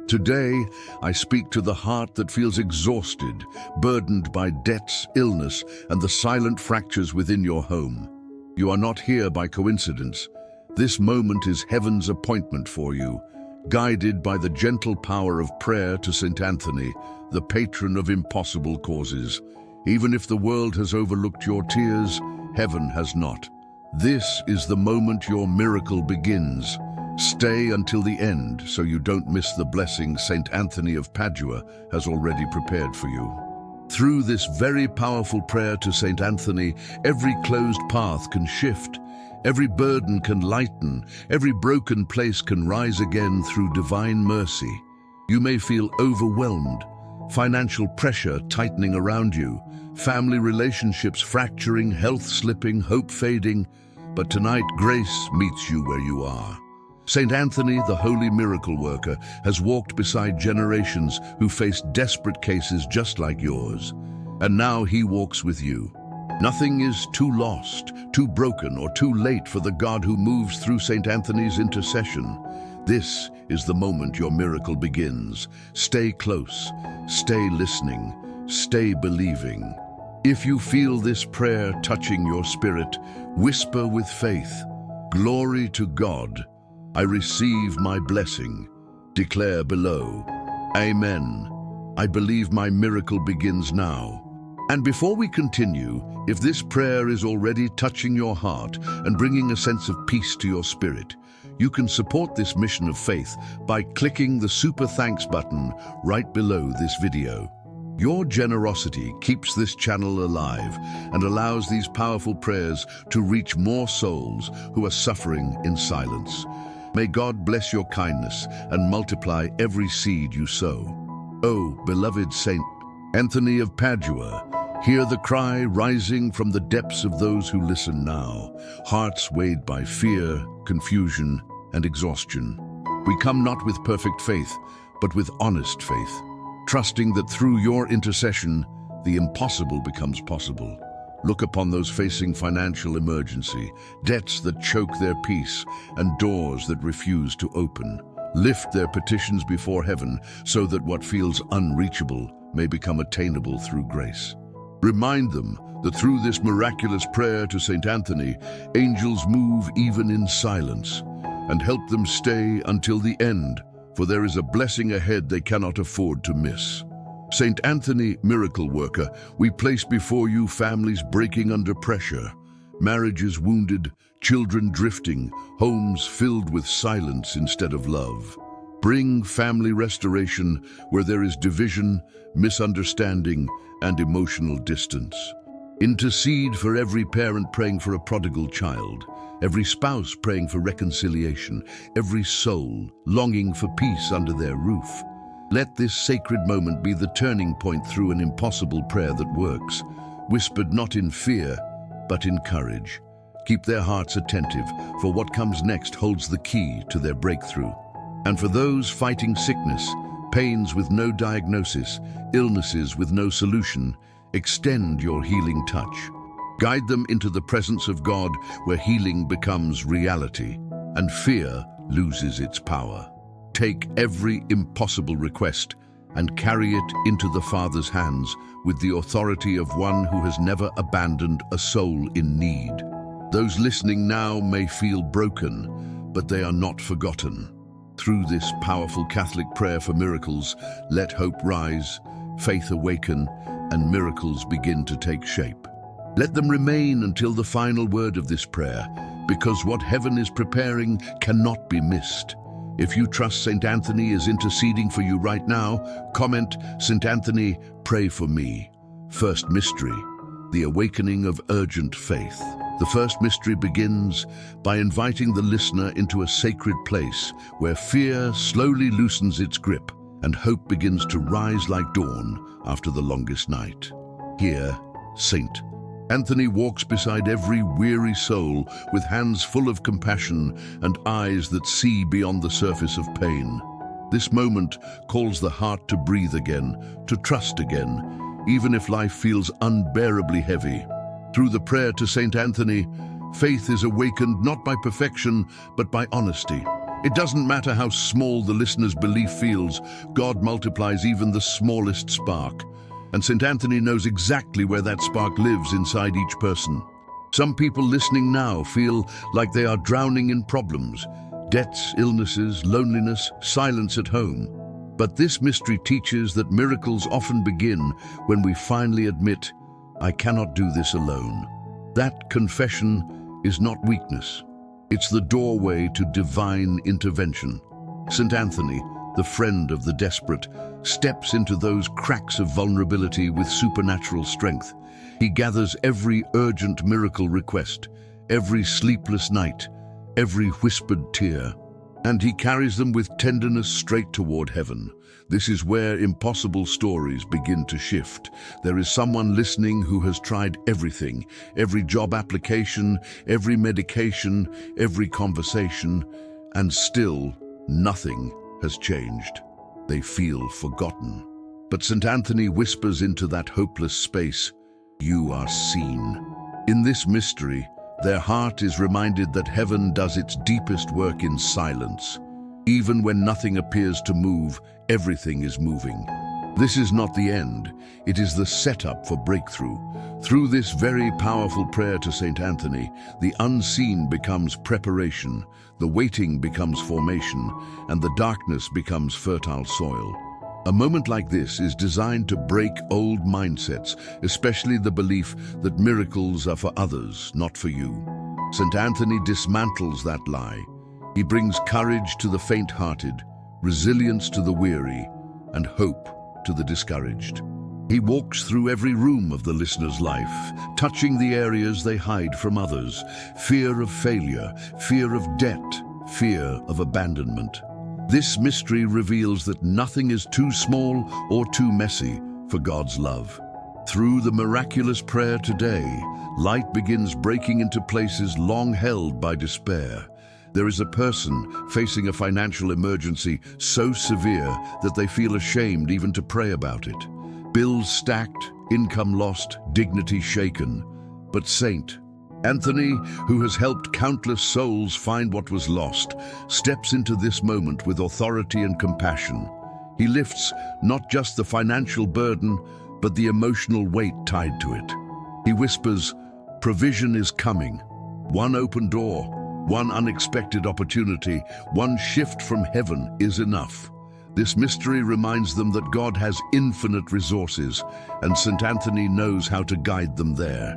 Today, I speak to the heart that feels exhausted, burdened by debts, illness, and the silent fractures within your home. You are not here by coincidence. This moment is heaven's appointment for you, guided by the gentle power of prayer to Saint Anthony, the patron of impossible causes. Even if the world has overlooked your tears, heaven has not. This is the moment your miracle begins. Stay until the end so you don't miss the blessing Saint Anthony of Padua has already prepared for you. Through this very powerful prayer to Saint Anthony, every closed path can shift, every burden can lighten, every broken place can rise again through divine mercy. You may feel overwhelmed, financial pressure tightening around you, family relationships fracturing, health slipping, hope fading, but tonight grace meets you where you are. Saint Anthony, the holy miracle worker, has walked beside generations who faced desperate cases just like yours. And now he walks with you. Nothing is too lost, too broken, or too late for the God who moves through Saint Anthony's intercession. This is the moment your miracle begins. Stay close, stay listening, stay believing. If you feel this prayer touching your spirit, whisper with faith, "Glory to God. I receive my blessing." Declare below, "Amen. I believe my miracle begins now." And before we continue, if this prayer is already touching your heart and bringing a sense of peace to your spirit, you can support this mission of faith by clicking the Super Thanks button right below this video. Your generosity keeps this channel alive and allows these powerful prayers to reach more souls who are suffering in silence. May God bless your kindness and multiply every seed you sow. Oh, beloved Saint Anthony of Padua, hear the cry rising from the depths of those who listen now, hearts weighed by fear, confusion, and exhaustion. We come not with perfect faith, but with honest faith, trusting that through your intercession, the impossible becomes possible. Look upon those facing financial emergency, debts that choke their peace, and doors that refuse to open. Lift their petitions before heaven so that what feels unreachable may become attainable through grace. Remind them that through this miraculous prayer to Saint Anthony, angels move even in silence, and help them stay until the end, for there is a blessing ahead they cannot afford to miss. Saint Anthony, miracle worker, we place before you families breaking under pressure, marriages wounded, children drifting, homes filled with silence instead of love. Bring family restoration where there is division, misunderstanding, and emotional distance. Intercede for every parent praying for a prodigal child, every spouse praying for reconciliation, every soul longing for peace under their roof. Let this sacred moment be the turning point through an impossible prayer that works, whispered not in fear, but in courage. Keep their hearts attentive, for what comes next holds the key to their breakthrough. And for those fighting sickness, pains with no diagnosis, illnesses with no solution, extend your healing touch. Guide them into the presence of God, where healing becomes reality and fear loses its power. Take every impossible request and carry it into the Father's hands with the authority of one who has never abandoned a soul in need. Those listening now may feel broken, but they are not forgotten. Through this powerful Catholic prayer for miracles, let hope rise, faith awaken, and miracles begin to take shape. Let them remain until the final word of this prayer, because what heaven is preparing cannot be missed. If you trust Saint Anthony is interceding for you right now, comment, "Saint Anthony, pray for me." First mystery, the awakening of urgent faith. The first mystery begins by inviting the listener into a sacred place where fear slowly loosens its grip and hope begins to rise like dawn after the longest night. Here, Saint Anthony walks beside every weary soul with hands full of compassion and eyes that see beyond the surface of pain. This moment calls the heart to breathe again, to trust again, even if life feels unbearably heavy. Through the prayer to Saint Anthony, faith is awakened not by perfection, but by honesty. It doesn't matter how small the listener's belief feels, God multiplies even the smallest spark. And St. Anthony knows exactly where that spark lives inside each person. Some people listening now feel like they are drowning in problems, debts, illnesses, loneliness, silence at home. But this mystery teaches that miracles often begin when we finally admit, I cannot do this alone. That confession is not weakness. It's the doorway to divine intervention. St. Anthony, the friend of the desperate, steps into those cracks of vulnerability with supernatural strength. He gathers every urgent miracle request, every sleepless night, every whispered tear, and he carries them with tenderness straight toward heaven. This is where impossible stories begin to shift. There is someone listening who has tried everything, every job application, every medication, every conversation, and still nothing has changed. They feel forgotten. But St. Anthony whispers into that hopeless space, you are seen. In this mystery, their heart is reminded that heaven does its deepest work in silence. Even when nothing appears to move, everything is moving. This is not the end. It is the setup for breakthrough. Through this very powerful prayer to St. Anthony, the unseen becomes preparation, the waiting becomes formation, and the darkness becomes fertile soil. A moment like this is designed to break old mindsets, especially the belief that miracles are for others, not for you. St. Anthony dismantles that lie. He brings courage to the faint-hearted, resilience to the weary, and hope to the discouraged. He walks through every room of the listener's life, touching the areas they hide from others: fear of failure, fear of debt, fear of abandonment. This mystery reveals that nothing is too small or too messy for God's love. Through the miraculous prayer today, light begins breaking into places long held by despair. There is a person facing a financial emergency so severe that they feel ashamed even to pray about it. Bills stacked, income lost, dignity shaken. But Saint Anthony, who has helped countless souls find what was lost, steps into this moment with authority and compassion. He lifts not just the financial burden, but the emotional weight tied to it. He whispers, provision is coming. One open door, one unexpected opportunity, one shift from heaven is enough. This mystery reminds them that God has infinite resources, and St. Anthony knows how to guide them there.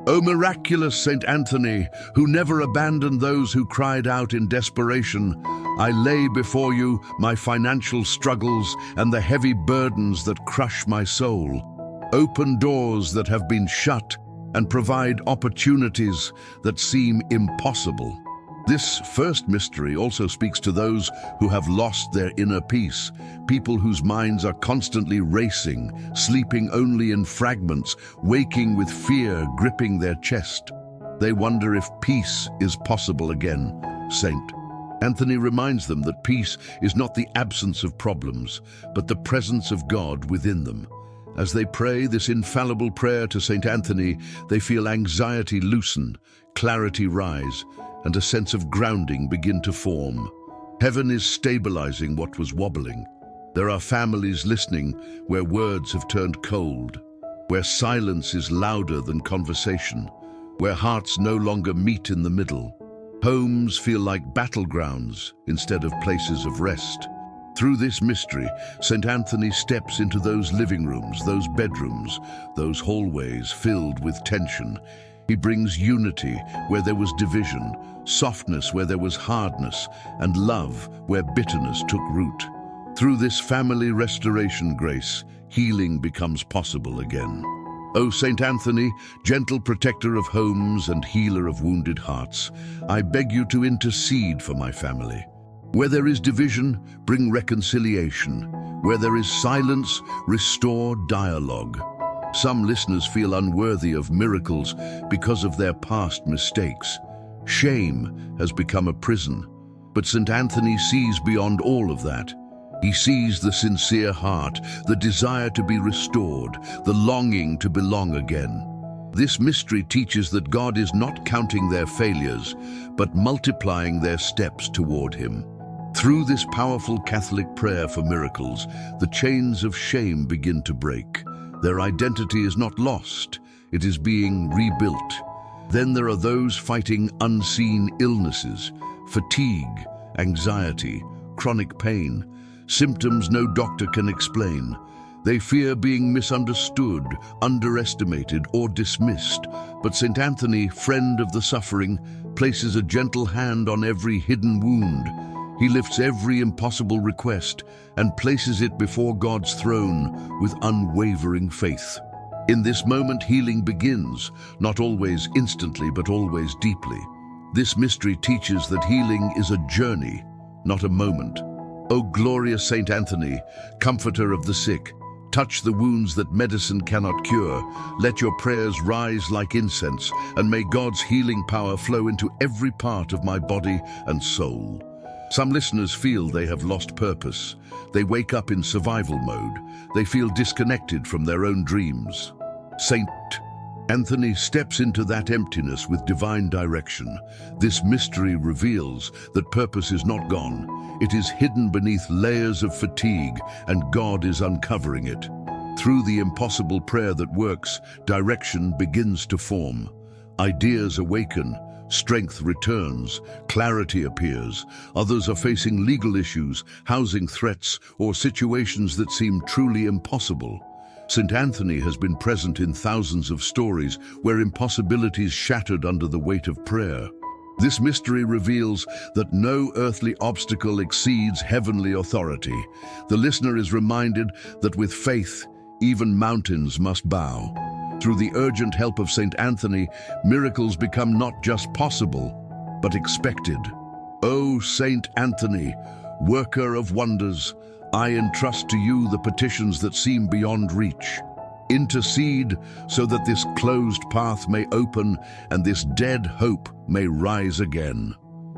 O miraculous St. Anthony, who never abandoned those who cried out in desperation, I lay before you my financial struggles and the heavy burdens that crush my soul. Open doors that have been shut and provide opportunities that seem impossible. This first mystery also speaks to those who have lost their inner peace, people whose minds are constantly racing, sleeping only in fragments, waking with fear gripping their chest. They wonder if peace is possible again. Saint Anthony reminds them that peace is not the absence of problems, but the presence of God within them. As they pray this infallible prayer to St. Anthony, they feel anxiety loosen, clarity rise, and a sense of grounding begin to form. Heaven is stabilizing what was wobbling. There are families listening where words have turned cold, where silence is louder than conversation, where hearts no longer meet in the middle. Homes feel like battlegrounds instead of places of rest. Through this mystery, St. Anthony steps into those living rooms, those bedrooms, those hallways filled with tension. He brings unity where there was division, softness where there was hardness, and love where bitterness took root. Through this family restoration grace, healing becomes possible again. O St. Anthony, gentle protector of homes and healer of wounded hearts, I beg you to intercede for my family. Where there is division, bring reconciliation. Where there is silence, restore dialogue. Some listeners feel unworthy of miracles because of their past mistakes. Shame has become a prison, but St. Anthony sees beyond all of that. He sees the sincere heart, the desire to be restored, the longing to belong again. This mystery teaches that God is not counting their failures, but multiplying their steps toward Him. Through this powerful Catholic prayer for miracles, the chains of shame begin to break. Their identity is not lost, it is being rebuilt. Then there are those fighting unseen illnesses, fatigue, anxiety, chronic pain, symptoms no doctor can explain. They fear being misunderstood, underestimated, or dismissed. But St. Anthony, friend of the suffering, places a gentle hand on every hidden wound. He lifts every impossible request and places it before God's throne with unwavering faith. In this moment, healing begins, not always instantly, but always deeply. This mystery teaches that healing is a journey, not a moment. O glorious St. Anthony, comforter of the sick, touch the wounds that medicine cannot cure. Let your prayers rise like incense, and may God's healing power flow into every part of my body and soul. Some listeners feel they have lost purpose. They wake up in survival mode. They feel disconnected from their own dreams. St. Anthony steps into that emptiness with divine direction. This mystery reveals that purpose is not gone. It is hidden beneath layers of fatigue, and God is uncovering it. Through the impossible prayer that works, direction begins to form. Ideas awaken, strength returns, clarity appears. Others are facing legal issues, housing threats, or situations that seem truly impossible. St. Anthony has been present in thousands of stories where impossibilities shattered under the weight of prayer. This mystery reveals that no earthly obstacle exceeds heavenly authority. The listener is reminded that with faith, even mountains must bow. Through the urgent help of St. Anthony, miracles become not just possible, but expected. O St. Anthony, worker of wonders, I entrust to you the petitions that seem beyond reach. Intercede so that this closed path may open and this dead hope may rise again.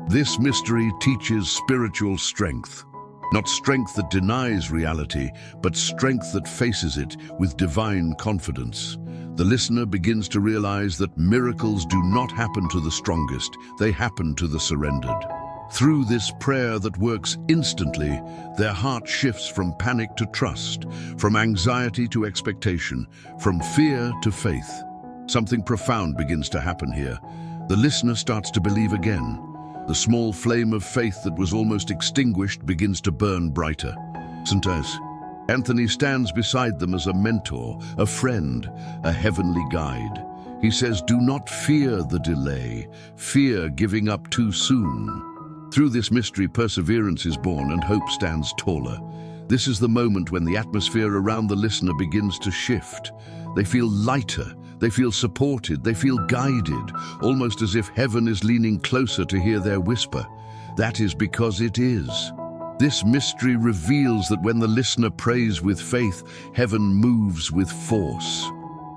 This mystery teaches spiritual strength. Not strength that denies reality, but strength that faces it with divine confidence. The listener begins to realize that miracles do not happen to the strongest, they happen to the surrendered. Through this prayer that works instantly, their heart shifts from panic to trust, from anxiety to expectation, from fear to faith. Something profound begins to happen here. The listener starts to believe again. The small flame of faith that was almost extinguished begins to burn brighter. St. Anthony stands beside them as a mentor, a friend, a heavenly guide. He says, do not fear the delay, fear giving up too soon. Through this mystery, perseverance is born and hope stands taller. This is the moment when the atmosphere around the listener begins to shift. They feel lighter, they feel supported, they feel guided, almost as if heaven is leaning closer to hear their whisper. That is because it is. This mystery reveals that when the listener prays with faith, heaven moves with force.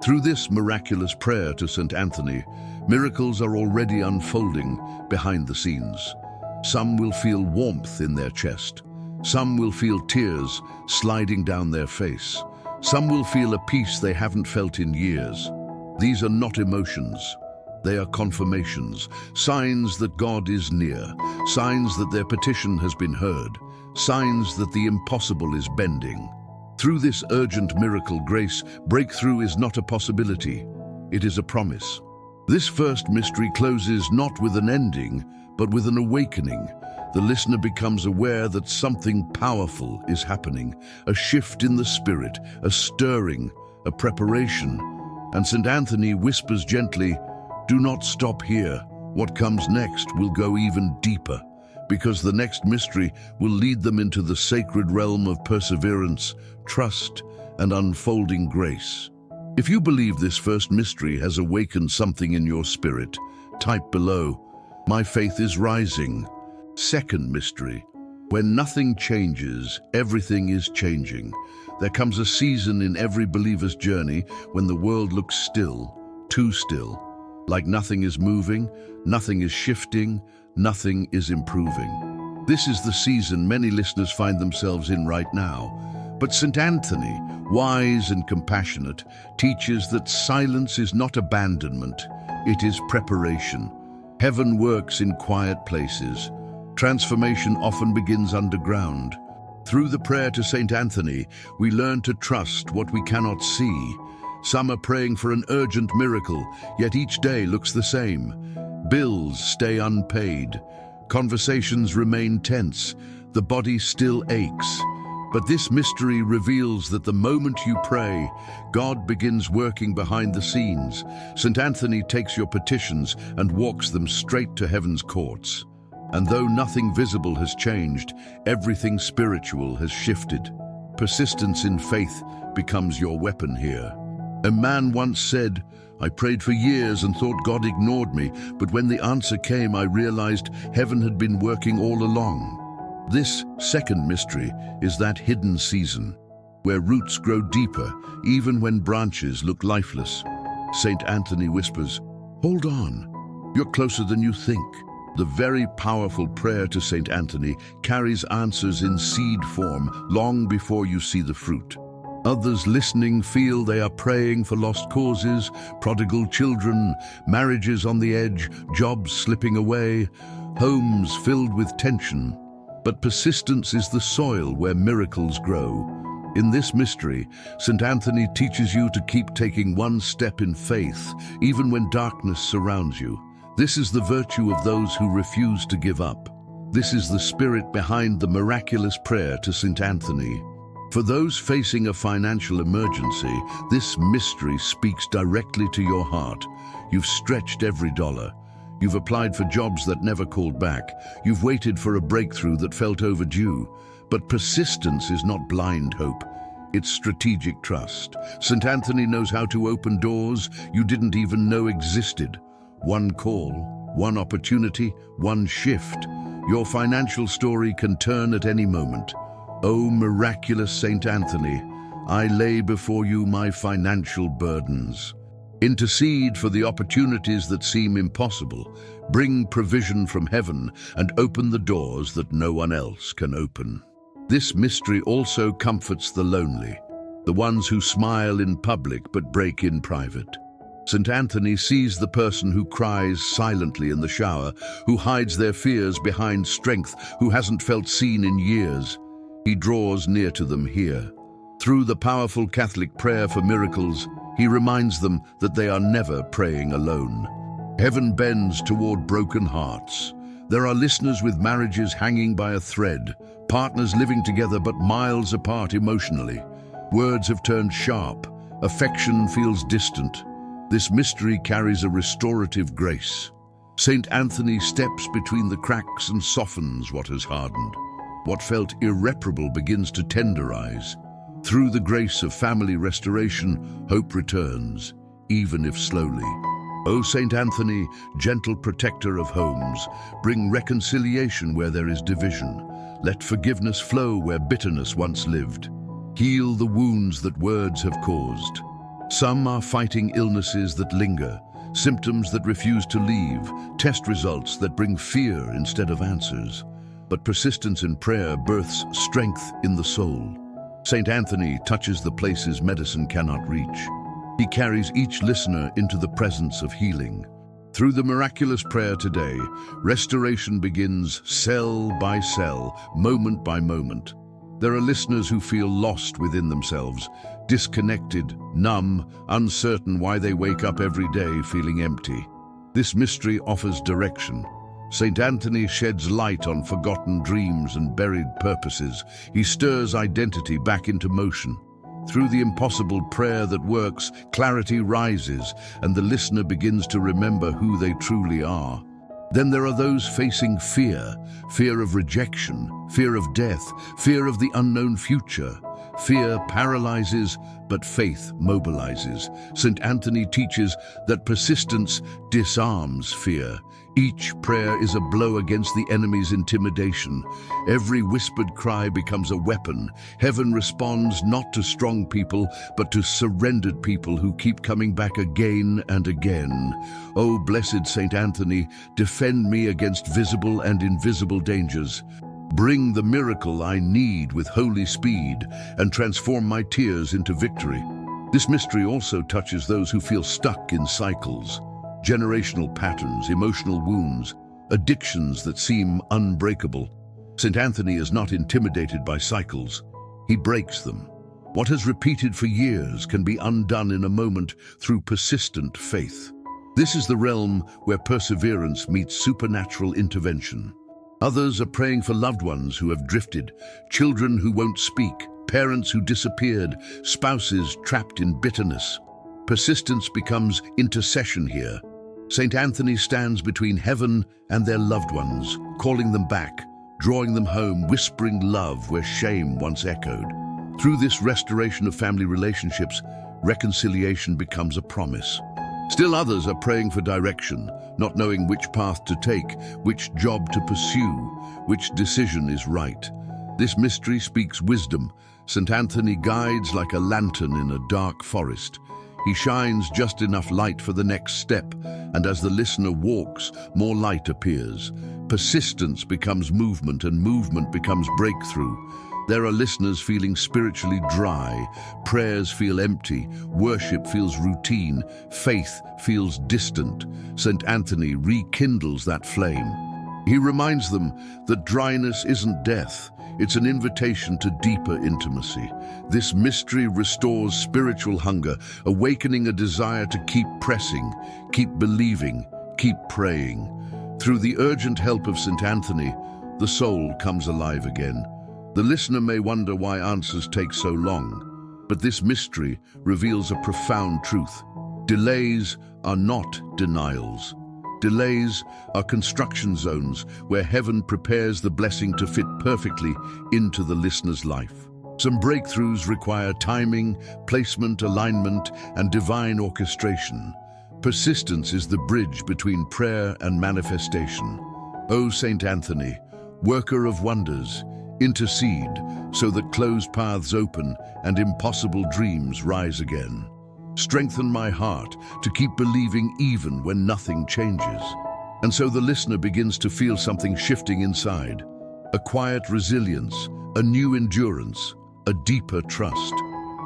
Through this miraculous prayer to St. Anthony, miracles are already unfolding behind the scenes. Some will feel warmth in their chest. Some will feel tears sliding down their face. Some will feel a peace they haven't felt in years. These are not emotions. They are confirmations, signs that God is near, signs that their petition has been heard, signs that the impossible is bending. Through this urgent miracle grace, breakthrough is not a possibility, it is a promise. This first mystery closes not with an ending, but with an awakening. The listener becomes aware that something powerful is happening, a shift in the spirit, a stirring, a preparation. And St. Anthony whispers gently, do not stop here. What comes next will go even deeper, because the next mystery will lead them into the sacred realm of perseverance, trust, and unfolding grace. If you believe this first mystery has awakened something in your spirit, type below, my faith is rising. Second mystery, when nothing changes, everything is changing. There comes a season in every believer's journey when the world looks still, too still, like nothing is moving, nothing is shifting, nothing is improving. This is the season many listeners find themselves in right now. But St. Anthony, wise and compassionate, teaches that silence is not abandonment, it is preparation. Heaven works in quiet places. Transformation often begins underground. Through the prayer to Saint Anthony, we learn to trust what we cannot see. Some are praying for an urgent miracle, yet each day looks the same. Bills stay unpaid. Conversations remain tense. The body still aches. But this mystery reveals that the moment you pray, God begins working behind the scenes. St. Anthony takes your petitions and walks them straight to heaven's courts. And though nothing visible has changed, everything spiritual has shifted. Persistence in faith becomes your weapon here. A man once said, "I prayed for years and thought God ignored me, but when the answer came, I realized heaven had been working all along." This second mystery is that hidden season, where roots grow deeper, even when branches look lifeless. Saint Anthony whispers, "Hold on, you're closer than you think." The very powerful prayer to Saint Anthony carries answers in seed form long before you see the fruit. Others listening feel they are praying for lost causes, prodigal children, marriages on the edge, jobs slipping away, homes filled with tension. But persistence is the soil where miracles grow. In this mystery, St. Anthony teaches you to keep taking one step in faith, even when darkness surrounds you. This is the virtue of those who refuse to give up. This is the spirit behind the miraculous prayer to St. Anthony. For those facing a financial emergency, this mystery speaks directly to your heart. You've stretched every dollar. You've applied for jobs that never called back. You've waited for a breakthrough that felt overdue. But persistence is not blind hope. It's strategic trust. St. Anthony knows how to open doors you didn't even know existed. One call, one opportunity, one shift. Your financial story can turn at any moment. O miraculous Saint Anthony, I lay before you my financial burdens. Intercede for the opportunities that seem impossible. Bring provision from heaven and open the doors that no one else can open. This mystery also comforts the lonely, the ones who smile in public but break in private. St. Anthony sees the person who cries silently in the shower, who hides their fears behind strength, who hasn't felt seen in years. He draws near to them here. Through the powerful Catholic prayer for miracles, he reminds them that they are never praying alone. Heaven bends toward broken hearts. There are listeners with marriages hanging by a thread, partners living together but miles apart emotionally. Words have turned sharp, affection feels distant. This mystery carries a restorative grace. Saint Anthony steps between the cracks and softens what has hardened. What felt irreparable begins to tenderize. Through the grace of family restoration, hope returns, even if slowly. O Saint Anthony, gentle protector of homes, bring reconciliation where there is division. Let forgiveness flow where bitterness once lived. Heal the wounds that words have caused. Some are fighting illnesses that linger, symptoms that refuse to leave, test results that bring fear instead of answers. But persistence in prayer births strength in the soul. Saint Anthony touches the places medicine cannot reach. He carries each listener into the presence of healing. Through the miraculous prayer today, restoration begins cell by cell, moment by moment. There are listeners who feel lost within themselves, disconnected, numb, uncertain why they wake up every day feeling empty. This mystery offers direction. Saint Anthony sheds light on forgotten dreams and buried purposes. He stirs identity back into motion. Through the impossible prayer that works, clarity rises, and the listener begins to remember who they truly are. Then there are those facing fear, fear of rejection, fear of death, fear of the unknown future. Fear paralyzes, but faith mobilizes. St. Anthony teaches that persistence disarms fear. Each prayer is a blow against the enemy's intimidation. Every whispered cry becomes a weapon. Heaven responds not to strong people, but to surrendered people who keep coming back again and again. O blessed St. Anthony, defend me against visible and invisible dangers. Bring the miracle I need with holy speed and transform my tears into victory. This mystery also touches those who feel stuck in cycles, generational patterns, emotional wounds. addictions that seem unbreakable. St. Anthony is not intimidated by cycles. He breaks them. What has repeated for years can be undone in a moment through persistent faith. This is the realm where perseverance meets supernatural intervention. Others are praying for loved ones who have drifted, children who won't speak, parents who disappeared, spouses trapped in bitterness. Persistence becomes intercession here. St. Anthony stands between heaven and their loved ones, calling them back, drawing them home, whispering love where shame once echoed. Through this restoration of family relationships, reconciliation becomes a promise. Still others are praying for direction, not knowing which path to take, which job to pursue, which decision is right. This mystery speaks wisdom. St. Anthony guides like a lantern in a dark forest. He shines just enough light for the next step, and as the listener walks, more light appears. Persistence becomes movement, and movement becomes breakthrough. There are listeners feeling spiritually dry, prayers feel empty, worship feels routine, faith feels distant. St. Anthony rekindles that flame. He reminds them that dryness isn't death, it's an invitation to deeper intimacy. This mystery restores spiritual hunger, awakening a desire to keep pressing, keep believing, keep praying. Through the urgent help of St. Anthony, the soul comes alive again. The listener may wonder why answers take so long, but this mystery reveals a profound truth. Delays are not denials. Delays are construction zones where heaven prepares the blessing to fit perfectly into the listener's life. Some breakthroughs require timing, placement, alignment, and divine orchestration. Persistence is the bridge between prayer and manifestation. O St. Anthony, worker of wonders, intercede so that closed paths open and impossible dreams rise again. Strengthen my heart to keep believing even when nothing changes. And so the listener begins to feel something shifting inside. A quiet resilience, a new endurance, a deeper trust.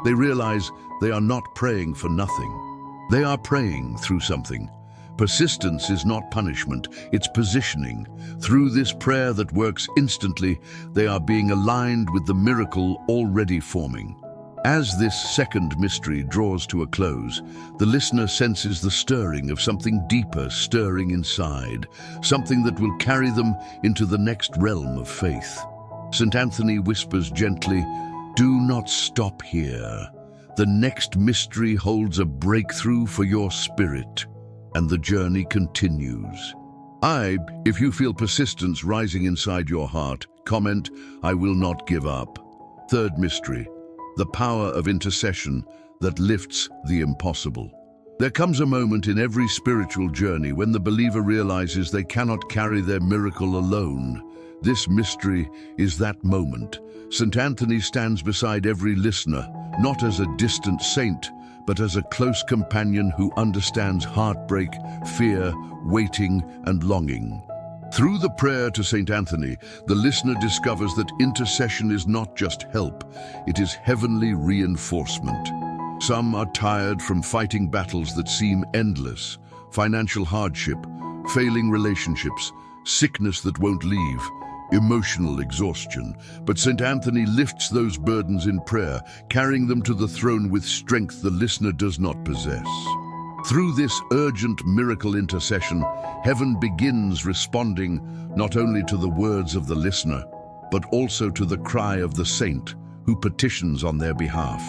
They realize they are not praying for nothing. They are praying through something. Persistence is not punishment, it's positioning. Through this prayer that works instantly, they are being aligned with the miracle already forming. As this second mystery draws to a close, the listener senses the stirring of something deeper stirring inside, something that will carry them into the next realm of faith. St. Anthony whispers gently, "Do not stop here. The next mystery holds a breakthrough for your spirit." And the journey continues. If you feel persistence rising inside your heart, comment, "I will not give up." Third mystery, the power of intercession that lifts the impossible. There comes a moment in every spiritual journey when the believer realizes they cannot carry their miracle alone. This mystery is that moment. St. Anthony stands beside every listener, not as a distant saint, but as a close companion who understands heartbreak, fear, waiting, and longing. Through the prayer to St. Anthony, the listener discovers that intercession is not just help, it is heavenly reinforcement. Some are tired from fighting battles that seem endless, financial hardship, failing relationships, sickness that won't leave, emotional exhaustion. But St. Anthony lifts those burdens in prayer, carrying them to the throne with strength the listener does not possess. Through this urgent miracle intercession, heaven begins responding not only to the words of the listener, but also to the cry of the saint who petitions on their behalf.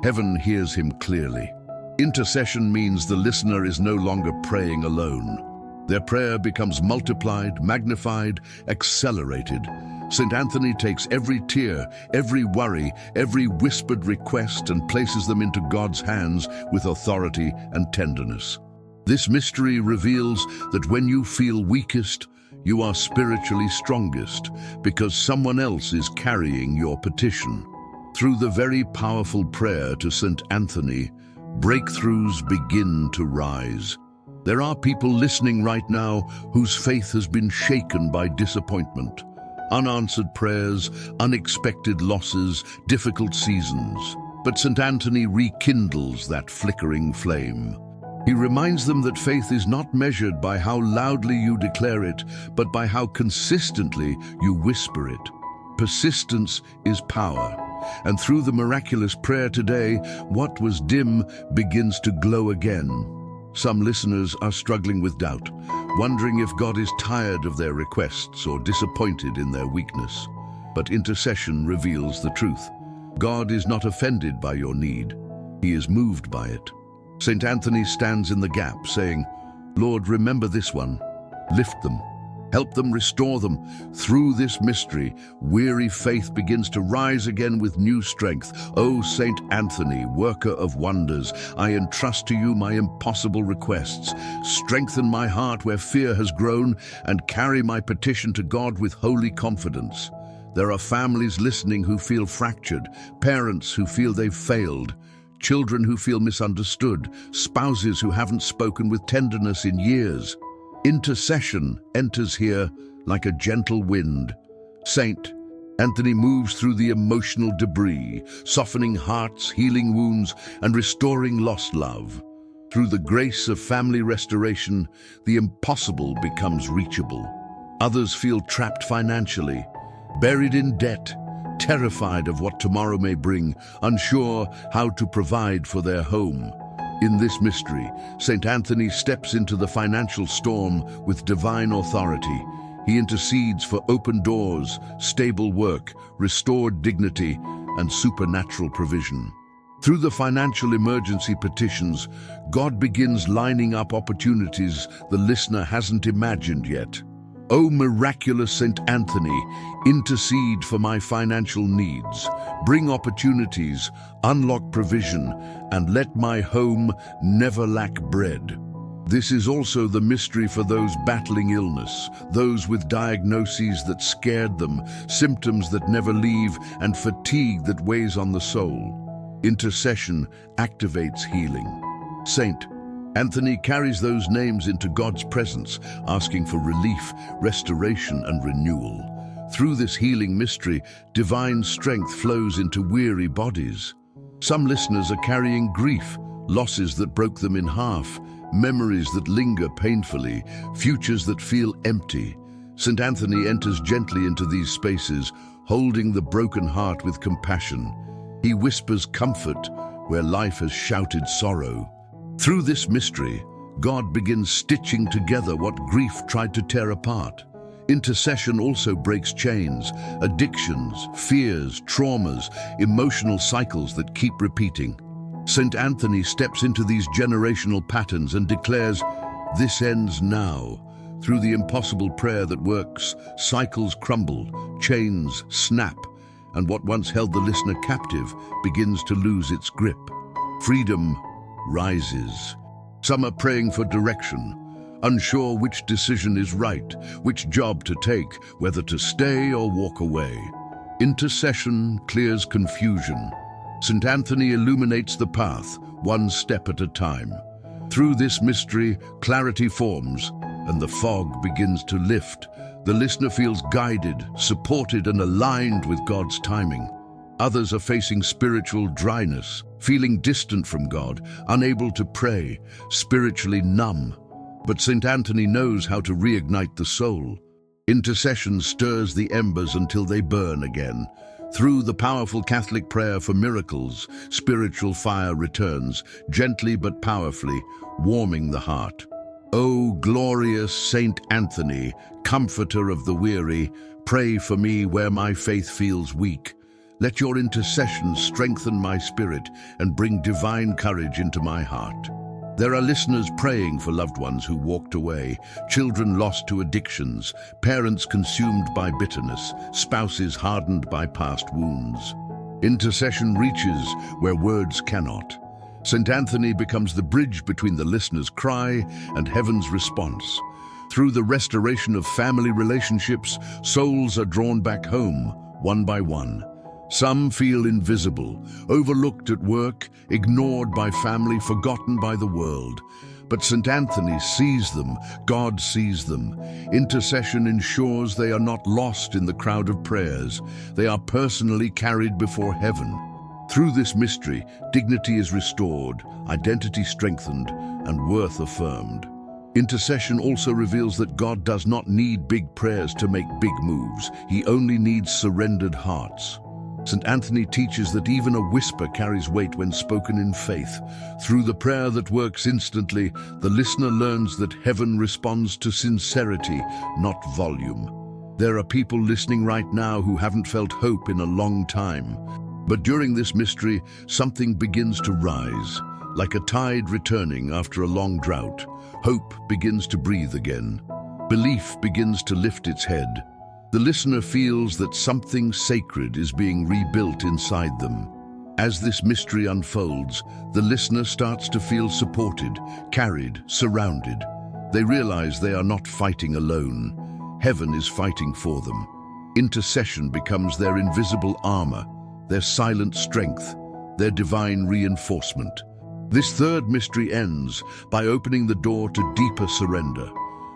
Heaven hears him clearly. Intercession means the listener is no longer praying alone. Their prayer becomes multiplied, magnified, accelerated. St. Anthony takes every tear, every worry, every whispered request and places them into God's hands with authority and tenderness. This mystery reveals that when you feel weakest, you are spiritually strongest because someone else is carrying your petition. Through the very powerful prayer to St. Anthony, breakthroughs begin to rise. There are people listening right now whose faith has been shaken by disappointment, unanswered prayers, unexpected losses, difficult seasons. But St. Anthony rekindles that flickering flame. He reminds them that faith is not measured by how loudly you declare it, but by how consistently you whisper it. Persistence is power, and through the miraculous prayer today, what was dim begins to glow again. Some listeners are struggling with doubt, wondering if God is tired of their requests or disappointed in their weakness. But intercession reveals the truth. God is not offended by your need. He is moved by it. St. Anthony stands in the gap, saying, Lord, remember this one. Lift them. Help them, restore them. Through this mystery, weary faith begins to rise again with new strength. O St. Anthony, worker of wonders, I entrust to you my impossible requests. Strengthen my heart where fear has grown, and carry my petition to God with holy confidence. There are families listening who feel fractured, parents who feel they've failed, children who feel misunderstood, spouses who haven't spoken with tenderness in years. Intercession enters here like a gentle wind. Saint Anthony moves through the emotional debris, softening hearts, healing wounds, and restoring lost love. Through the grace of family restoration, the impossible becomes reachable. Others feel trapped financially, buried in debt, terrified of what tomorrow may bring, unsure how to provide for their home. In this mystery, St. Anthony steps into the financial storm with divine authority. He intercedes for open doors, stable work, restored dignity, and supernatural provision. Through the financial emergency petitions, God begins lining up opportunities the listener hasn't imagined yet. O miraculous St. Anthony, intercede for my financial needs. Bring opportunities, unlock provision, and let my home never lack bread. This is also the mystery for those battling illness, those with diagnoses that scared them, symptoms that never leave, and fatigue that weighs on the soul. Intercession activates healing. Saint Anthony carries those names into God's presence, asking for relief, restoration, and renewal. Through this healing mystery, divine strength flows into weary bodies. Some listeners are carrying grief, losses that broke them in half, memories that linger painfully, futures that feel empty. St. Anthony enters gently into these spaces, holding the broken heart with compassion. He whispers comfort where life has shouted sorrow. Through this mystery, God begins stitching together what grief tried to tear apart. Intercession also breaks chains, addictions, fears, traumas, emotional cycles that keep repeating. St. Anthony steps into these generational patterns and declares, "This ends now." Through the impossible prayer that works, cycles crumble, chains snap, and what once held the listener captive begins to lose its grip. Freedom rises. Some are praying for direction, unsure which decision is right, which job to take, whether to stay or walk away. Intercession clears confusion. St. Anthony illuminates the path, one step at a time. Through this mystery, clarity forms, and the fog begins to lift. The listener feels guided, supported, and aligned with God's timing. Others are facing spiritual dryness, feeling distant from God, unable to pray, spiritually numb. But St. Anthony knows how to reignite the soul. Intercession stirs the embers until they burn again. Through the powerful Catholic prayer for miracles, spiritual fire returns, gently but powerfully, warming the heart. O glorious St. Anthony, comforter of the weary, pray for me where my faith feels weak. Let your intercession strengthen my spirit and bring divine courage into my heart. There are listeners praying for loved ones who walked away, children lost to addictions, parents consumed by bitterness, spouses hardened by past wounds. Intercession reaches where words cannot. St. Anthony becomes the bridge between the listener's cry and heaven's response. Through the restoration of family relationships, souls are drawn back home, one by one. Some feel invisible, overlooked at work, ignored by family, forgotten by the world. But St. Anthony sees them, God sees them. Intercession ensures they are not lost in the crowd of prayers. They are personally carried before heaven. Through this mystery, dignity is restored, identity strengthened, and worth affirmed. Intercession also reveals that God does not need big prayers to make big moves. He only needs surrendered hearts. St. Anthony teaches that even a whisper carries weight when spoken in faith. Through the prayer that works instantly, the listener learns that heaven responds to sincerity, not volume. There are people listening right now who haven't felt hope in a long time. But during this mystery, something begins to rise. Like a tide returning after a long drought, hope begins to breathe again. Belief begins to lift its head. The listener feels that something sacred is being rebuilt inside them. As this mystery unfolds, the listener starts to feel supported, carried, surrounded. They realize they are not fighting alone. Heaven is fighting for them. Intercession becomes their invisible armor, their silent strength, their divine reinforcement. This third mystery ends by opening the door to deeper surrender,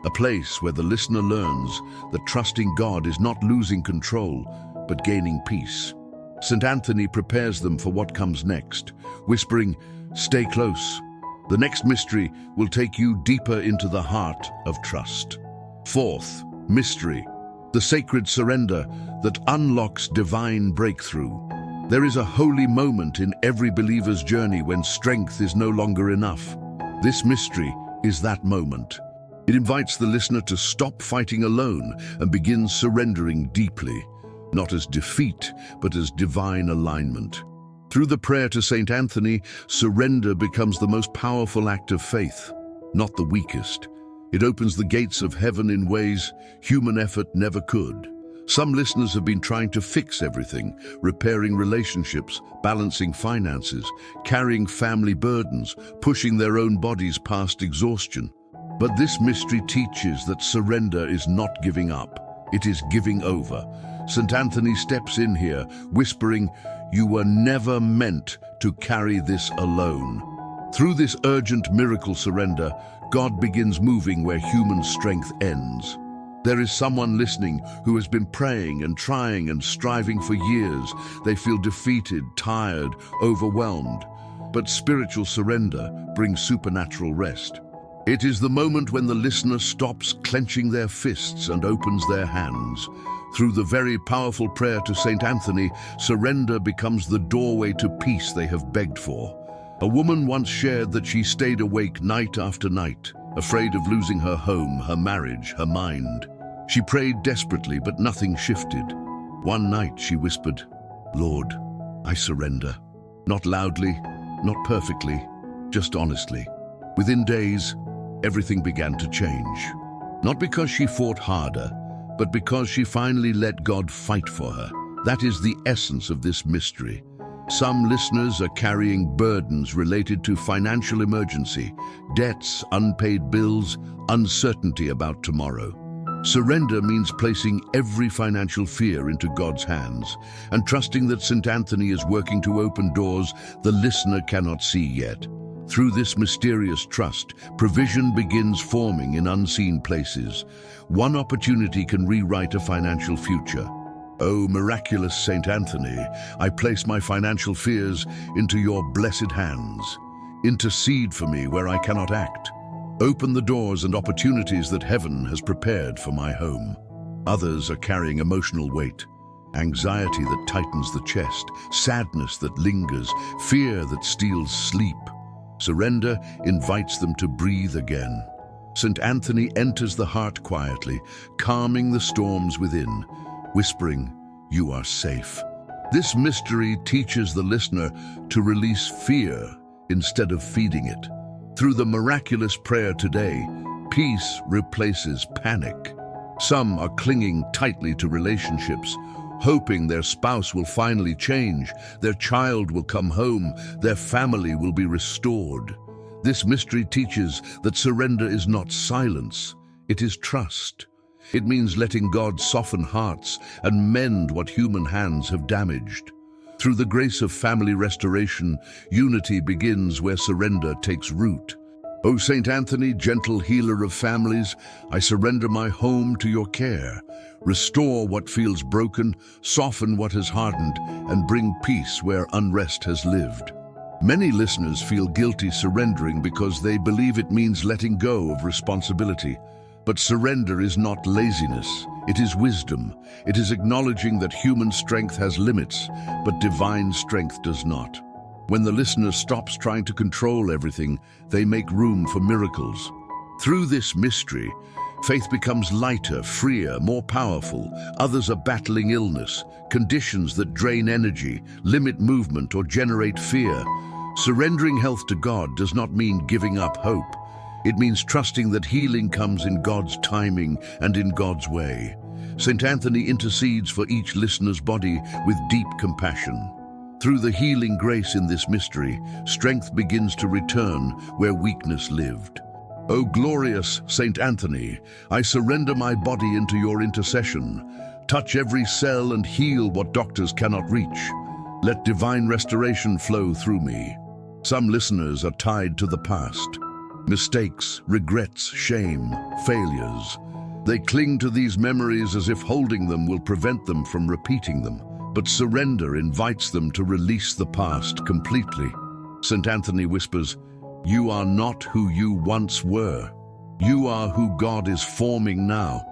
a place where the listener learns that trusting God is not losing control, but gaining peace. St. Anthony prepares them for what comes next, whispering, "Stay close. The next mystery will take you deeper into the heart of trust." Fourth mystery, the sacred surrender that unlocks divine breakthrough. There is a holy moment in every believer's journey when strength is no longer enough. This mystery is that moment. It invites the listener to stop fighting alone and begin surrendering deeply, not as defeat, but as divine alignment. Through the prayer to St. Anthony, surrender becomes the most powerful act of faith, not the weakest. It opens the gates of heaven in ways human effort never could. Some listeners have been trying to fix everything, repairing relationships, balancing finances, carrying family burdens, pushing their own bodies past exhaustion. But this mystery teaches that surrender is not giving up, it is giving over. St. Anthony steps in here, whispering, "You were never meant to carry this alone." Through this urgent miracle surrender, God begins moving where human strength ends. There is someone listening who has been praying and trying and striving for years. They feel defeated, tired, overwhelmed. But spiritual surrender brings supernatural rest. It is the moment when the listener stops clenching their fists and opens their hands. Through the very powerful prayer to St. Anthony, surrender becomes the doorway to peace they have begged for. A woman once shared that she stayed awake night after night, afraid of losing her home, her marriage, her mind. She prayed desperately, but nothing shifted. One night she whispered, "Lord, I surrender." Not loudly, not perfectly, just honestly. Within days, everything began to change. Not because she fought harder, but because she finally let God fight for her. That is the essence of this mystery. Some listeners are carrying burdens related to financial emergency, debts, unpaid bills, uncertainty about tomorrow. Surrender means placing every financial fear into God's hands and trusting that St. Anthony is working to open doors the listener cannot see yet. Through this mysterious trust, provision begins forming in unseen places. One opportunity can rewrite a financial future. O miraculous St. Anthony, I place my financial fears into your blessed hands. Intercede for me where I cannot act. Open the doors and opportunities that heaven has prepared for my home. Others are carrying emotional weight, anxiety that tightens the chest, sadness that lingers, fear that steals sleep. Surrender invites them to breathe again. St. Anthony enters the heart quietly, calming the storms within, whispering, "You are safe." This mystery teaches the listener to release fear instead of feeding it. Through the miraculous prayer today, peace replaces panic. Some are clinging tightly to relationships, hoping their spouse will finally change, their child will come home, their family will be restored. This mystery teaches that surrender is not silence, it is trust. It means letting God soften hearts and mend what human hands have damaged. Through the grace of family restoration, unity begins where surrender takes root. O Saint Anthony, gentle healer of families, I surrender my home to your care. Restore what feels broken, soften what has hardened, and bring peace where unrest has lived. Many listeners feel guilty surrendering because they believe it means letting go of responsibility. But surrender is not laziness, it is wisdom. It is acknowledging that human strength has limits, but divine strength does not. When the listener stops trying to control everything, they make room for miracles. Through this mystery, faith becomes lighter, freer, more powerful. Others are battling illness, conditions that drain energy, limit movement, or generate fear. Surrendering health to God does not mean giving up hope. It means trusting that healing comes in God's timing and in God's way. St. Anthony intercedes for each listener's body with deep compassion. Through the healing grace in this mystery, strength begins to return where weakness lived. O glorious St. Anthony, I surrender my body into your intercession. Touch every cell and heal what doctors cannot reach. Let divine restoration flow through me. Some listeners are tied to the past. Mistakes, regrets, shame, failures. They cling to these memories as if holding them will prevent them from repeating them. But surrender invites them to release the past completely. St. Anthony whispers, "You are not who you once were. You are who God is forming now."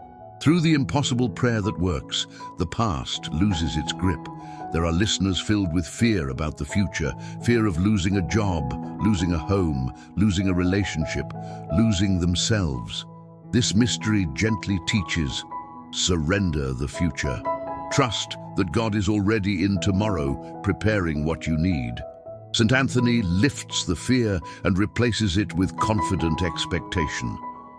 Through the impossible prayer that works, the past loses its grip. There are listeners filled with fear about the future, fear of losing a job, losing a home, losing a relationship, losing themselves. This mystery gently teaches, surrender the future. Trust that God is already in tomorrow, preparing what you need. St. Anthony lifts the fear and replaces it with confident expectation.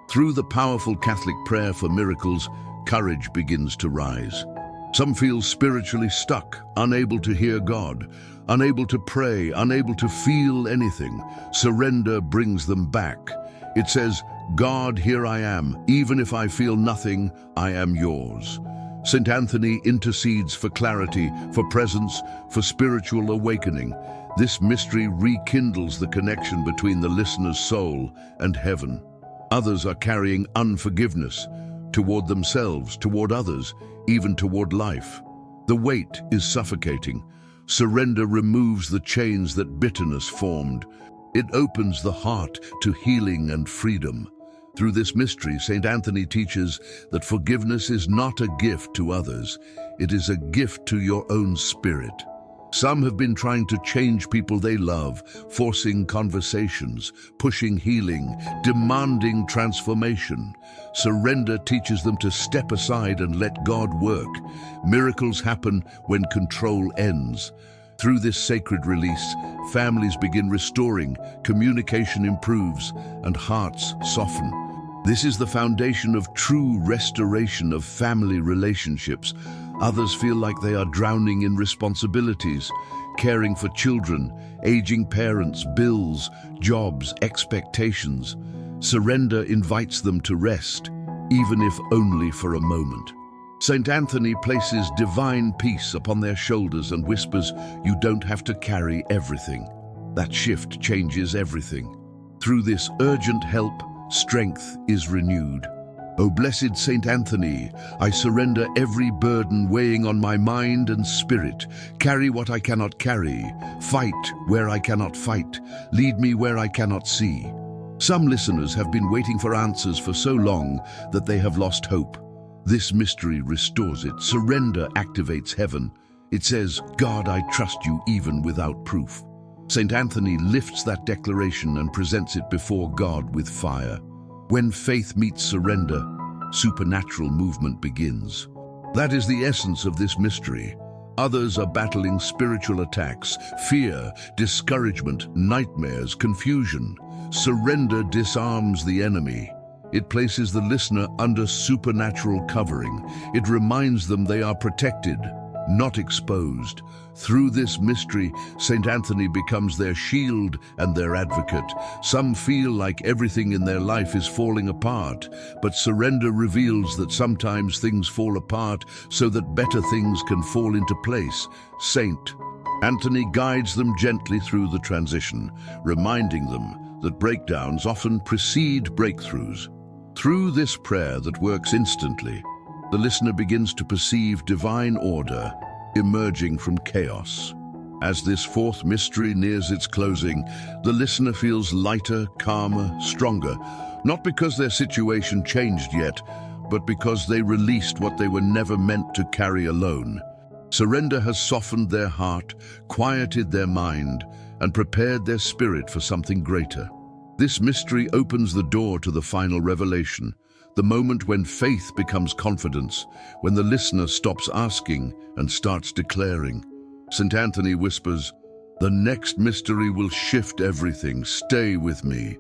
Through the powerful Catholic prayer for miracles, courage begins to rise. Some feel spiritually stuck, unable to hear God, unable to pray, unable to feel anything. Surrender brings them back. It says, "God, here I am. Even if I feel nothing, I am yours." St. Anthony intercedes for clarity, for presence, for spiritual awakening. This mystery rekindles the connection between the listener's soul and heaven. Others are carrying unforgiveness toward themselves, toward others, even toward life. The weight is suffocating. Surrender removes the chains that bitterness formed. It opens the heart to healing and freedom. Through this mystery, St. Anthony teaches that forgiveness is not a gift to others. It is a gift to your own spirit. Some have been trying to change people they love, forcing conversations, pushing healing, demanding transformation. Surrender teaches them to step aside and let God work. Miracles happen when control ends. Through this sacred release, families begin restoring, communication improves, and hearts soften. This is the foundation of true restoration of family relationships. Others feel like they are drowning in responsibilities, caring for children, aging parents, bills, jobs, expectations. Surrender invites them to rest, even if only for a moment. St. Anthony places divine peace upon their shoulders and whispers, "You don't have to carry everything." That shift changes everything. Through this urgent help, strength is renewed. O blessed St. Anthony, I surrender every burden weighing on my mind and spirit. Carry what I cannot carry. Fight where I cannot fight. Lead me where I cannot see. Some listeners have been waiting for answers for so long that they have lost hope. This mystery restores it. Surrender activates heaven. It says, "God, I trust you even without proof." St. Anthony lifts that declaration and presents it before God with fire. When faith meets surrender, supernatural movement begins. That is the essence of this mystery. Others are battling spiritual attacks, fear, discouragement, nightmares, confusion. Surrender disarms the enemy. It places the listener under supernatural covering. It reminds them they are protected, not exposed. Through this mystery, St. Anthony becomes their shield and their advocate. Some feel like everything in their life is falling apart, but surrender reveals that sometimes things fall apart so that better things can fall into place. St. Anthony guides them gently through the transition, reminding them that breakdowns often precede breakthroughs. Through this prayer that works instantly, the listener begins to perceive divine order emerging from chaos. As this fourth mystery nears its closing, the listener feels lighter, calmer, stronger, not because their situation changed yet, but because they released what they were never meant to carry alone. Surrender has softened their heart, quieted their mind, and prepared their spirit for something greater. This mystery opens the door to the final revelation, the moment when faith becomes confidence, when the listener stops asking and starts declaring. St. Anthony whispers, "The next mystery will shift everything. Stay with me."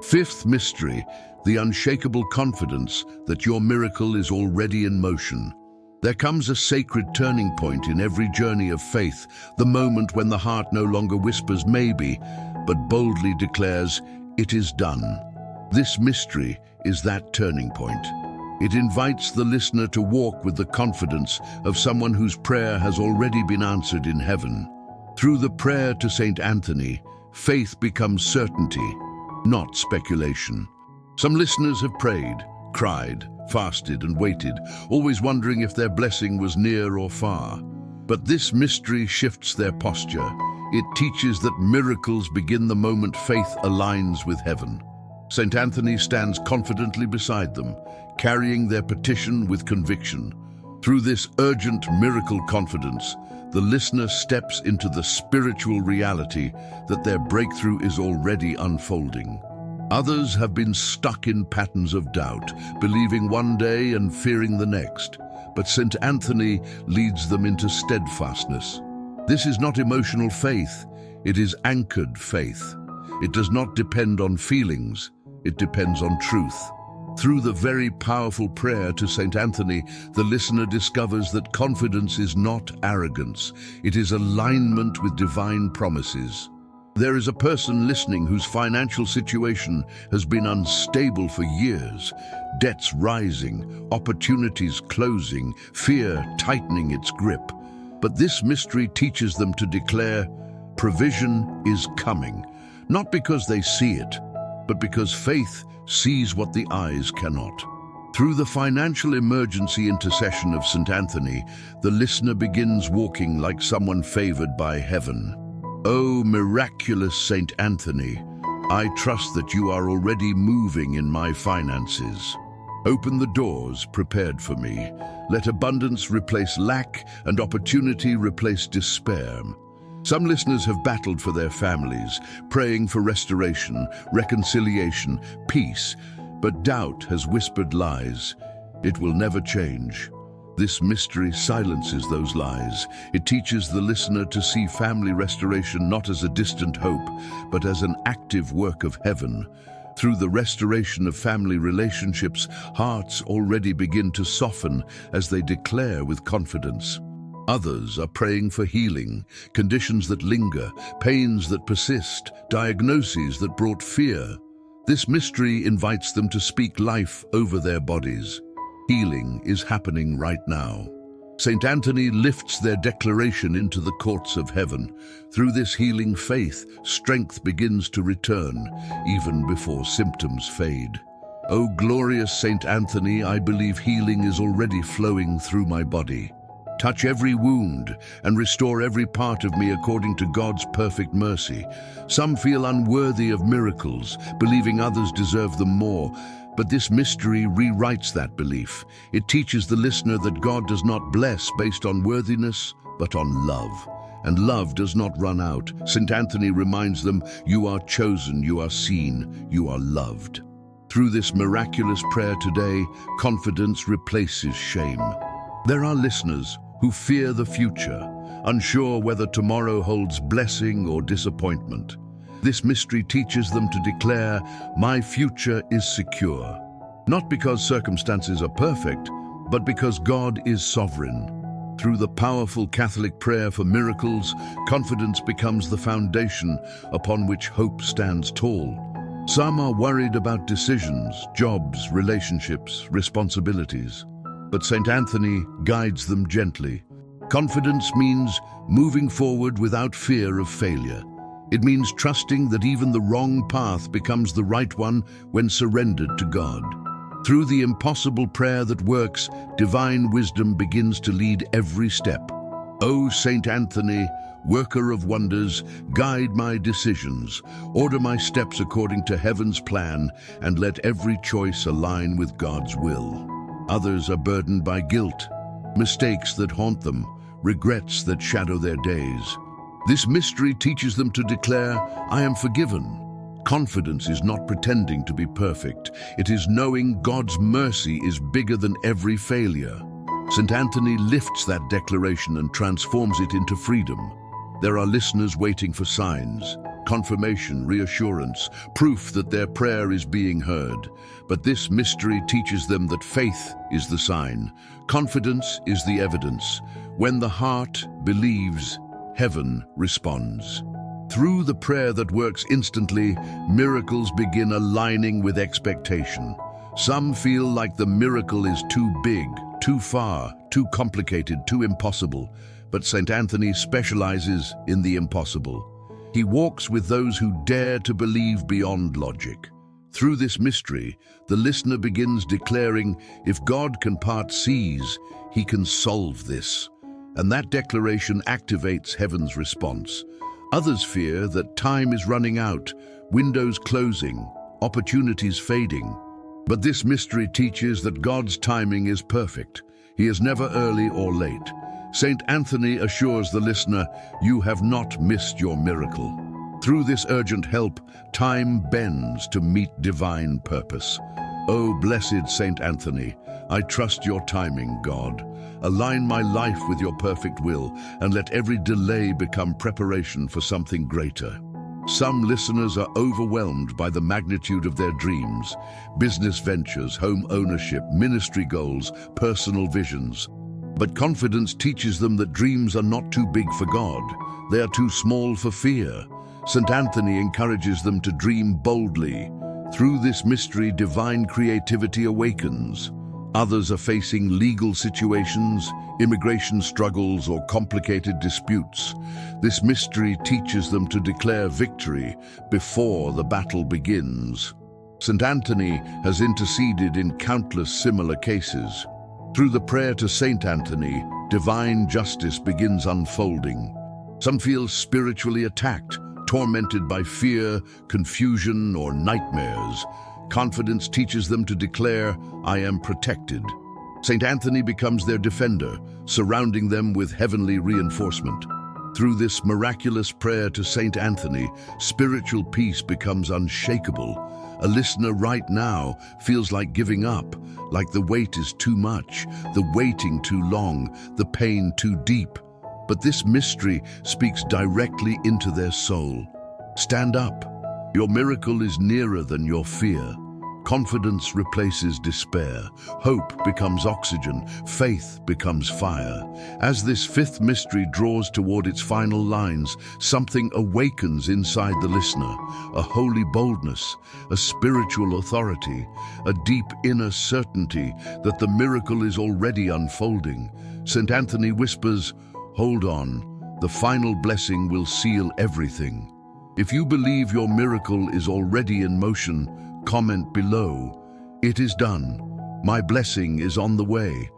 Fifth mystery, the unshakable confidence that your miracle is already in motion. There comes a sacred turning point in every journey of faith, the moment when the heart no longer whispers maybe, but boldly declares, "It is done." This mystery is that turning point. It invites the listener to walk with the confidence of someone whose prayer has already been answered in heaven. Through the prayer to St. Anthony, faith becomes certainty, not speculation. Some listeners have prayed, cried, fasted and waited, always wondering if their blessing was near or far. But this mystery shifts their posture. It teaches that miracles begin the moment faith aligns with heaven. St. Anthony stands confidently beside them, carrying their petition with conviction. Through this urgent miracle confidence, the listener steps into the spiritual reality that their breakthrough is already unfolding. Others have been stuck in patterns of doubt, believing one day and fearing the next. But St. Anthony leads them into steadfastness. This is not emotional faith, it is anchored faith. It does not depend on feelings, it depends on truth. Through the very powerful prayer to St. Anthony, the listener discovers that confidence is not arrogance, it is alignment with divine promises. There is a person listening whose financial situation has been unstable for years, debts rising, opportunities closing, fear tightening its grip. But this mystery teaches them to declare, provision is coming, not because they see it, but because faith sees what the eyes cannot. Through the financial emergency intercession of St. Anthony, the listener begins walking like someone favored by heaven. O miraculous St. Anthony, I trust that you are already moving in my finances. Open the doors prepared for me. Let abundance replace lack and opportunity replace despair. Some listeners have battled for their families, praying for restoration, reconciliation, peace, but doubt has whispered lies. It will never change. This mystery silences those lies. It teaches the listener to see family restoration not as a distant hope, but as an active work of heaven. Through the restoration of family relationships, hearts already begin to soften as they declare with confidence. Others are praying for healing, conditions that linger, pains that persist, diagnoses that brought fear. This mystery invites them to speak life over their bodies. Healing is happening right now. St. Anthony lifts their declaration into the courts of heaven. Through this healing faith, strength begins to return, even before symptoms fade. O glorious St. Anthony, I believe healing is already flowing through my body. Touch every wound and restore every part of me according to God's perfect mercy. Some feel unworthy of miracles, believing others deserve them more. But this mystery rewrites that belief. It teaches the listener that God does not bless based on worthiness, but on love. And love does not run out. St. Anthony reminds them, you are chosen, you are seen, you are loved. Through this miraculous prayer today, confidence replaces shame. There are listeners who fear the future, unsure whether tomorrow holds blessing or disappointment. This mystery teaches them to declare, my future is secure. Not because circumstances are perfect, but because God is sovereign. Through the powerful Catholic prayer for miracles, confidence becomes the foundation upon which hope stands tall. Some are worried about decisions, jobs, relationships, responsibilities. But St. Anthony guides them gently. Confidence means moving forward without fear of failure. It means trusting that even the wrong path becomes the right one when surrendered to God. Through the impossible prayer that works, divine wisdom begins to lead every step. O Saint Anthony, worker of wonders, guide my decisions, order my steps according to heaven's plan, and let every choice align with God's will. Others are burdened by guilt, mistakes that haunt them, regrets that shadow their days. This mystery teaches them to declare, I am forgiven. Confidence is not pretending to be perfect. It is knowing God's mercy is bigger than every failure. St. Anthony lifts that declaration and transforms it into freedom. There are listeners waiting for signs, confirmation, reassurance, proof that their prayer is being heard. But this mystery teaches them that faith is the sign, confidence is the evidence. When the heart believes, heaven responds. Through the prayer that works instantly, miracles begin aligning with expectation. Some feel like the miracle is too big, too far, too complicated, too impossible. But St. Anthony specializes in the impossible. He walks with those who dare to believe beyond logic. Through this mystery, the listener begins declaring, if God can part seas, he can solve this. And that declaration activates heaven's response. Others fear that time is running out, windows closing, opportunities fading. But this mystery teaches that God's timing is perfect. He is never early or late. St. Anthony assures the listener, you have not missed your miracle. Through this urgent help, time bends to meet divine purpose. O blessed St. Anthony, I trust your timing, God. Align my life with your perfect will, and let every delay become preparation for something greater. Some listeners are overwhelmed by the magnitude of their dreams, business ventures, home ownership, ministry goals, personal visions. But confidence teaches them that dreams are not too big for God. They are too small for fear. St. Anthony encourages them to dream boldly. Through this mystery, divine creativity awakens. Others are facing legal situations, immigration struggles, or complicated disputes. This mystery teaches them to declare victory before the battle begins. St. Anthony has interceded in countless similar cases. Through the prayer to St. Anthony, divine justice begins unfolding. Some feel spiritually attacked, tormented by fear, confusion, or nightmares. Confidence teaches them to declare, I am protected. St. Anthony becomes their defender, surrounding them with heavenly reinforcement. Through this miraculous prayer to St. Anthony, spiritual peace becomes unshakable. A listener right now feels like giving up, like the weight is too much, the waiting too long, the pain too deep. But this mystery speaks directly into their soul. Stand up. Your miracle is nearer than your fear. Confidence replaces despair. Hope becomes oxygen. Faith becomes fire. As this fifth mystery draws toward its final lines, something awakens inside the listener. A holy boldness, a spiritual authority, a deep inner certainty that the miracle is already unfolding. St. Anthony whispers, hold on, the final blessing will seal everything. If you believe your miracle is already in motion, comment below. It is done. My blessing is on the way.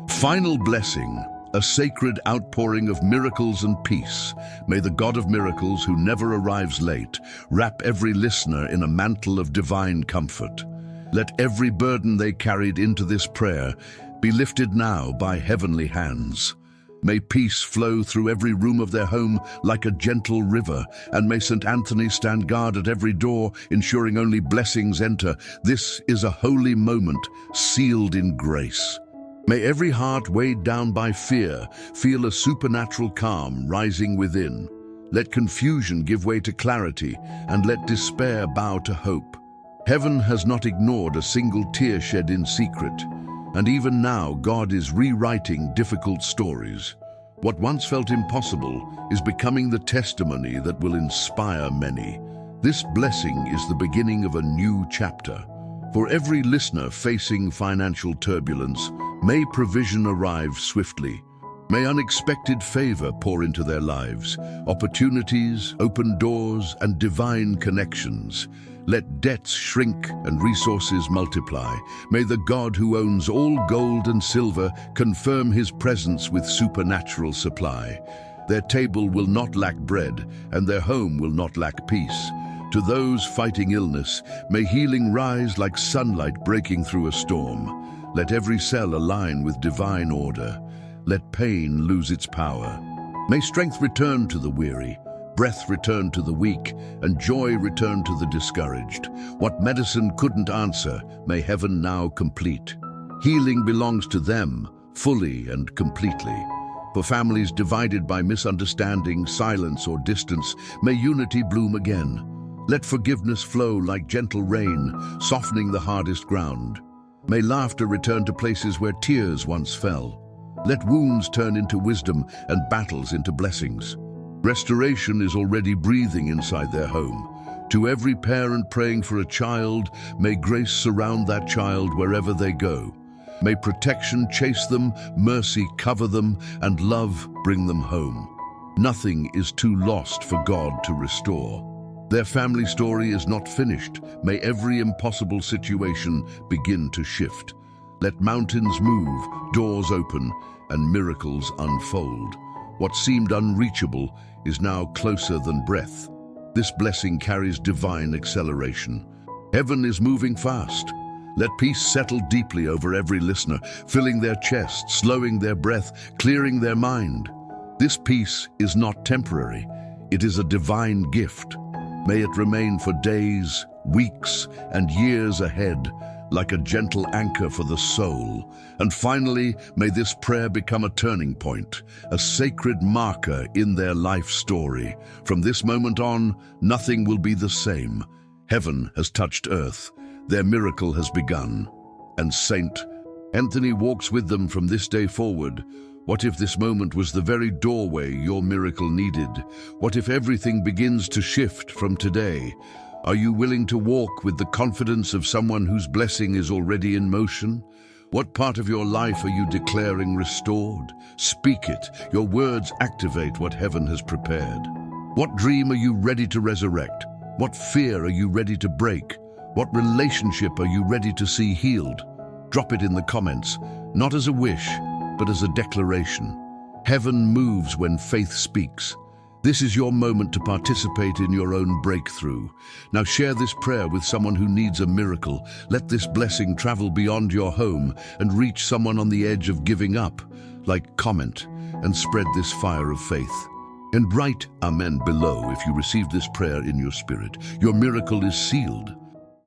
Final blessing, a sacred outpouring of miracles and peace. May the God of miracles, who never arrives late, wrap every listener in a mantle of divine comfort. Let every burden they carried into this prayer be lifted now by heavenly hands. May peace flow through every room of their home like a gentle river, and may St. Anthony stand guard at every door, ensuring only blessings enter. This is a holy moment, sealed in grace. May every heart weighed down by fear feel a supernatural calm rising within. Let confusion give way to clarity, and let despair bow to hope. Heaven has not ignored a single tear shed in secret. And even now, God is rewriting difficult stories. What once felt impossible is becoming the testimony that will inspire many. This blessing is the beginning of a new chapter. For every listener facing financial turbulence, may provision arrive swiftly. May unexpected favor pour into their lives, opportunities, open doors, and divine connections. Let debts shrink and resources multiply. May the God who owns all gold and silver confirm his presence with supernatural supply. Their table will not lack bread, and their home will not lack peace. To those fighting illness, may healing rise like sunlight breaking through a storm. Let every cell align with divine order. Let pain lose its power. May strength return to the weary, breath return to the weak, and joy return to the discouraged. What medicine couldn't answer, may heaven now complete. Healing belongs to them, fully and completely. For families divided by misunderstanding, silence, or distance, may unity bloom again. Let forgiveness flow like gentle rain, softening the hardest ground. May laughter return to places where tears once fell. Let wounds turn into wisdom and battles into blessings. Restoration is already breathing inside their home. To every parent praying for a child, may grace surround that child wherever they go. May protection chase them, mercy cover them, and love bring them home. Nothing is too lost for God to restore. Their family story is not finished. May every impossible situation begin to shift. Let mountains move, doors open, and miracles unfold. What seemed unreachable is now closer than breath. This blessing carries divine acceleration. Heaven is moving fast. Let peace settle deeply over every listener, filling their chest, slowing their breath, clearing their mind. This peace is not temporary. It is a divine gift. May it remain for days, weeks, and years ahead, like a gentle anchor for the soul. And finally, may this prayer become a turning point, a sacred marker in their life story. From this moment on, nothing will be the same. Heaven has touched earth. Their miracle has begun. And Saint Anthony walks with them from this day forward. What if this moment was the very doorway your miracle needed? What if everything begins to shift from today? Are you willing to walk with the confidence of someone whose blessing is already in motion? What part of your life are you declaring restored? Speak it. Your words activate what heaven has prepared. What dream are you ready to resurrect? What fear are you ready to break? What relationship are you ready to see healed? Drop it in the comments, not as a wish, but as a declaration. Heaven moves when faith speaks. This is your moment to participate in your own breakthrough. Now share this prayer with someone who needs a miracle. Let this blessing travel beyond your home and reach someone on the edge of giving up. Like, comment, and spread this fire of faith. And write Amen below if you received this prayer in your spirit. Your miracle is sealed.